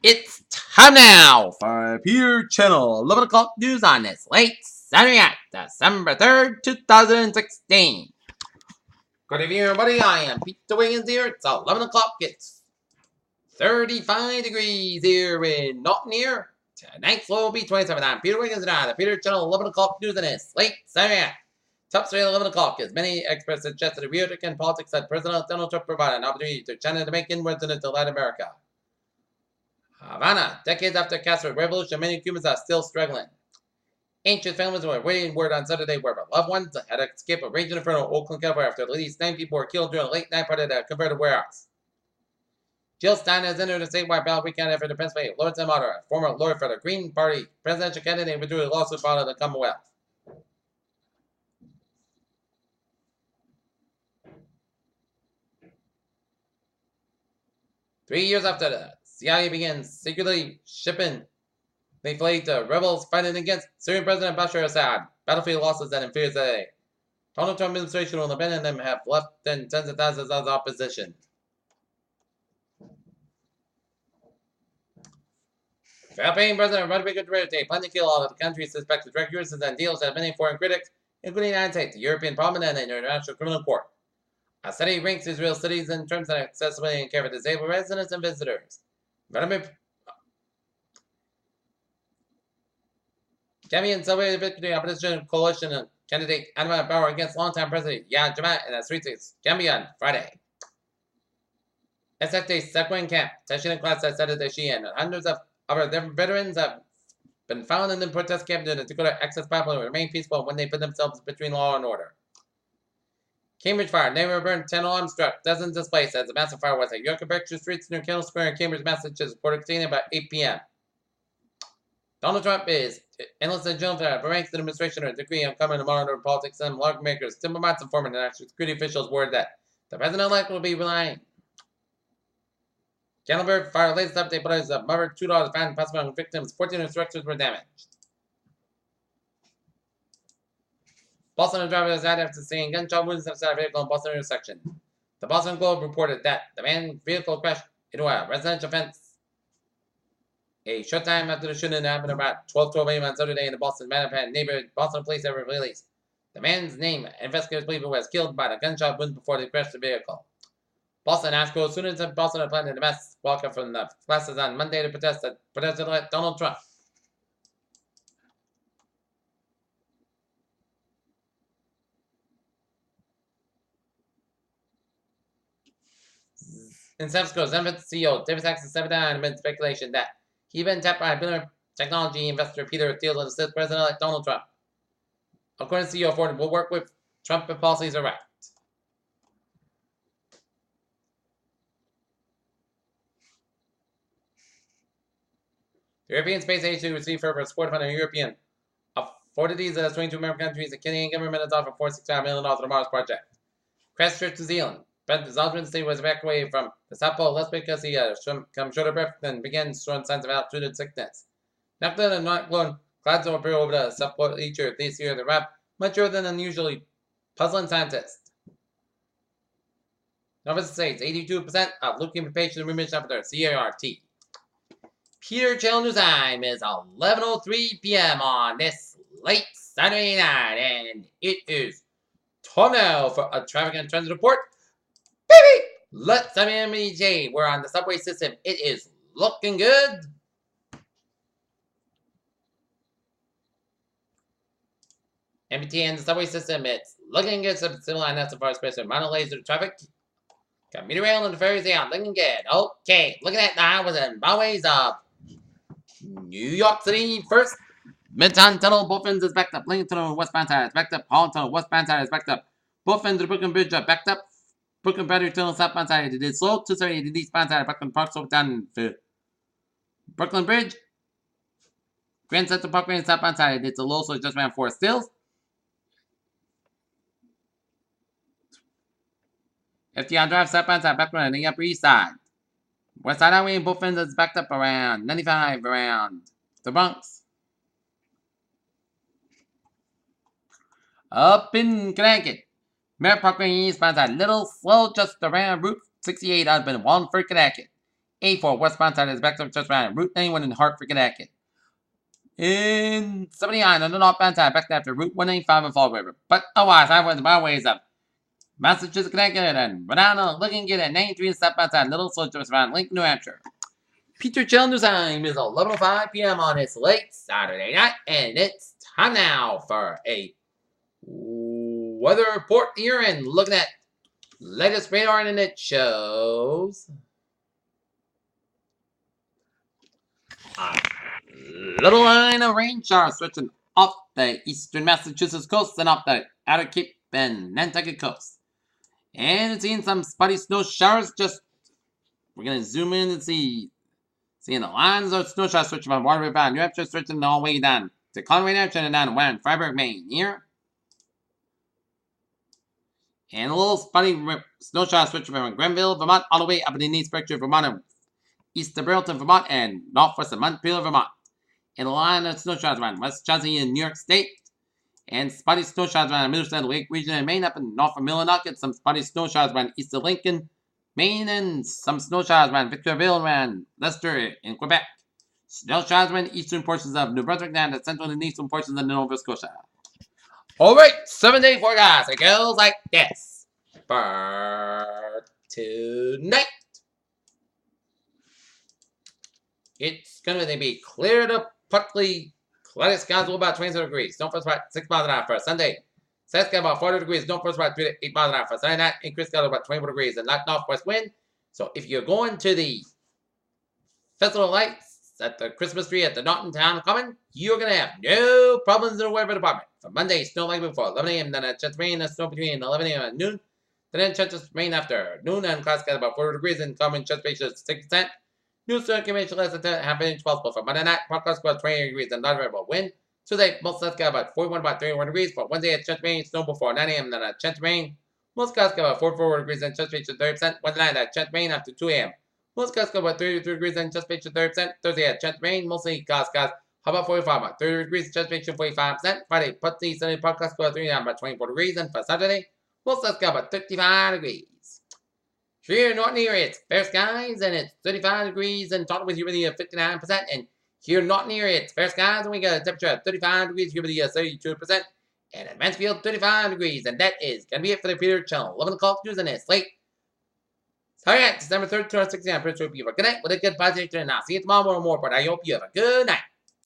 It's time now for Pure Channel 11 o'clock news on this late Saturday night, December 3rd, 2016. Good evening, everybody. I am Peter Wiggins here. It's 11 o'clock. It's 35 degrees here in Norton here. Tonight's low will be 27. I'm Peter Wiggins and the Peter Channel 11 o'clock news on this late Saturday night. Top story at 11 o'clock is many experts suggested that rhetoric and politics that President Donald Trump provided an opportunity to China to make inroads into Latin America. Havana, decades after Castro's revolution, many Cubans are still struggling. Ancient families were waiting word on Saturday where loved ones had escaped a raging inferno in Oakland, California after at least 9 people were killed during a late night party at a converted warehouse. Jill Stein has entered a statewide ballot recount effort to Pennsylvania. Lawrence M. Otter, a former lawyer for the Green Party presidential candidate, withdrew a lawsuit filed in the Commonwealth. Three years after the CIA begins secretly shipping they flee to rebels fighting against Syrian President Bashar Assad. Battlefield losses that infuriates today. Donald Trump administration will abandon them have left in tens of thousands of opposition. Philippine President Rodrigo Duterte planned to kill all of the country's suspected drug users and deals with many foreign critics, including the United States, the European Parliament, and the International Criminal Court. A study ranks Israel's cities in terms of accessibility and care for disabled residents and visitors. Gambian celebrated victory opposition coalition candidate Adama Barrow against longtime president Yahya Jammeh in the streets of Gambia on Friday. SFJ Sequin camp, tension in class that started the Shia, and hundreds of other veterans have been found in the protest camp during the Dakota Access Pipeline and remain peaceful when they put themselves between law and order. Cambridge fire, neighbor burned, 10 alarms struck, dozens displaced as a massive fire was at York and Berkshire Streets near Kendall Square in Cambridge, Massachusetts, reported seen about 8 p.m. Donald Trump is endless and general for ranks the administration or a decree on coming to monitor politics and lawmakers, diplomats, and former national security officials word that the president-elect will be relying. Gatlinburg fire latest update but is a murder, $2 found possible among victims, 14 structures were damaged. Boston driver is died after seeing gunshot wounds inside a vehicle in Boston intersection. The Boston Globe reported that the man's vehicle crashed into a residential fence a short time after the shooting happened about 12:12 a.m. on Saturday in the Boston Manhattan neighborhood. Boston police have released the man's name. Investigators believe he was killed by the gunshot wounds before they crashed the vehicle. Boston Asheville students in Boston are planning a mass walkout from the classes on Monday to protest President-elect Donald Trump. In San Francisco, Zenfit CEO David Sachs has stepped down amid speculation that he'd been tapped by billionaire technology investor Peter Thiel to assist President-elect Donald Trump. According to CEO Ford, will work with Trump if policies are right. The European Space Agency received further support from the European authorities that are 22 member countries. The Canadian government has offered $465 million to the Mars project. Christchurch, New Zealand. Brent Zaldwin State was evacuated from the South Pole last week because he had come short of breath and began showing signs of altitude sickness. Naphtha and not blown clouds will appear over the South Pole each year. This year, the wrap much more than unusually puzzling scientists. Nova states 82% of leukemia patients remission after CART. Peter Channel News time is 11:03 p.m. on this late Saturday night, and it is time now for a traffic and transit report. Baby, let's MBJ. We're on the subway system. It is looking good. MBT and the subway system, it's looking good. Civil line, that's the far especially mountain laser traffic. Commuter rail and the ferries out, looking good. Okay, looking at the highways and byways of New York City first. Midtown Tunnel, both ends is backed up. Lincoln Tunnel, westbound side is backed up. Holland Tunnel, westbound side is backed up. Both ends of the Brooklyn Bridge are backed up. Brooklyn Battery Tunnel, southbound side it is slow. 230 the eastbound side of Brooklyn Park, so down to Brooklyn Bridge. Grand Central Parkway, southbound side it's a low, so it just ran 4 stills. FDR Drive, southbound side, back on the Upper East Side. West Side Highway, both ends is backed up around 95 around the Bronx. Up in Connecticut, Merritt Parkway eastbound side, little slow just around Route 68 out of Wallingford, Connecticut. 84 westbound side is back to just around Route 91 in Hartford, Connecticut. In 79 on the northbound side, back after Route 185 in Fall River. But otherwise, I went the byways of Massachusetts, Connecticut, and Banana, looking good at 93 southbound side, Little Slow just around Lincoln, New Hampshire. Peter Challenger's time is 11:05 p.m. on this late Saturday night, and it's time now for a weather report here and looking at latest radar and it shows a little line of rain showers stretching off the eastern Massachusetts coast and off the outer Cape and Nantucket coast. And it's seeing some spotty snow showers. We're going to zoom in and seeing the lines of snow showers stretching from Waterbury Valley, New Hampshire, stretching all the way down to Conway, New Hampshire, and down to Warren, Freiburg, Maine here. And a little spotty snow showers stretching from Grenville, Vermont, all the way up in the East Berkshire, Vermont, and east of Burlington, Vermont, and northwest of Montpelier, Vermont. And a line of snow showers around West Chelsea in New York State. And spotty snow showers around the Middlesex Lake region in Maine, up in north of Millinocket. Some spotty snow showers around east of Lincoln, Maine, and some snow showers around Victorville, around Leicester in Quebec. Snow showers around eastern portions of New Brunswick, down to central and eastern portions of Nova Scotia. Alright, 7-day forecast. It goes like this. For tonight, it's going to be cleared up, partly cloudy skies, about 27 degrees. Don't first about 6 miles an hour for Sunday. South sky about 40 degrees. Don't first about 3 to 8 miles an hour for Sunday night. Increased sky about 24 degrees and light northwest wind. So if you're going to the Festival of Lights at the Christmas tree at the Norton Town Common, you're going to have no problems in the weather department. For Monday, snow likely before 11 a.m. Then a chance of rain and snow between 11 a.m. and noon. Then chance of rain after noon and clouds skies about 40 degrees and common chance ratio is 6%. New circulation less than half an inch possible for Monday night. Forecast about 20 degrees and not variable wind. Tuesday, most skies about 41, about 31 degrees. For Wednesday, a chance of rain, snow before 9 a.m. Then a chance of rain. Most skies about 44 degrees and chance ratio 30%. Wednesday night, a chance of rain after 2 a.m. Most skies about 33 degrees and chance ratio 30%. Thursday, a chance of rain, mostly clouds skies. How about 45, about 30 degrees, chance ratio 45%. Friday, partly sunny, forecast about 3 about 24 degrees. And for Saturday, most skies about 55 degrees. Here in Norton area, it's fair skies and it's 35 degrees and total with humidity of 59%. And here in Norton area, it's fair skies and we got a temperature of 35 degrees, humidity of 32%. And at Mansfield, 35 degrees. And that is going to be it for the Peter Channel 11 o'clock news and it's late. Sorry, December 3rd, 2016. I'm pretty sure you have a good night with a good positive and I'll see you tomorrow more. But I hope you have a good night.